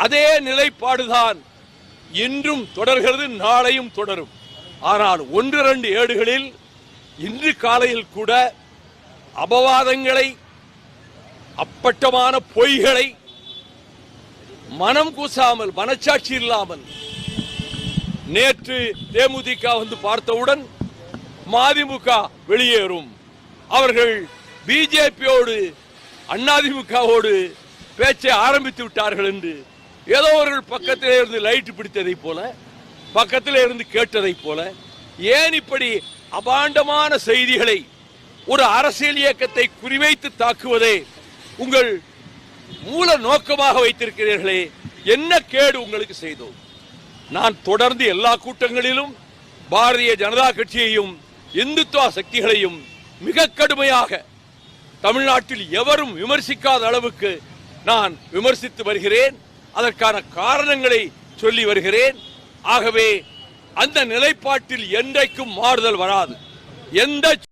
அதே நிலைப்பாடுதான் இன்றும் தொடர்கிறது, நாளையும் தொடரும். ஆனால் 1-2 ஏடுகளில் இன்று காலையில் கூட அபவாதங்களை, அப்பட்டமான பொய்களை மனம் கூசாமல், மனச்சாட்சி இல்லாமல், நேற்று தேமுதிக வந்து பார்த்தவுடன் மதிமுக வெளியேறும், அவர்கள் பிஜேபியோடு அதிமுகவோடு பேச்சை ஆரம்பித்து விட்டார்கள் என்று ஏதோ அவர்கள் பக்கத்திலே இருந்து லைட் பிடித்ததை போல, பக்கத்திலே இருந்து கேட்டதை போல, ஏன் இப்படி அபாண்டமான செய்திகளை ஒரு அரசியல் இயக்கத்தை குறிவைத்து தாக்குவதே உங்கள் மூல நோக்கமாக வைத்திருக்கிறீர்களே, என்ன கேடு உங்களுக்கு செய்தோம்? நான் தொடர்ந்து எல்லா கூட்டங்களிலும் பாரதிய ஜனதா கட்சியையும் இந்துத்துவ சக்திகளையும் மிக கடுமையாக தமிழ்நாட்டில் எவரும் விமர்சிக்காத அளவுக்கு நான் விமர்சித்து வருகிறேன். அதற்கான காரணங்களை சொல்லி வருகிறேன். ஆகவே அந்த நிலைப்பாட்டில் என்றைக்கும் மாறுதல் வராது. எந்த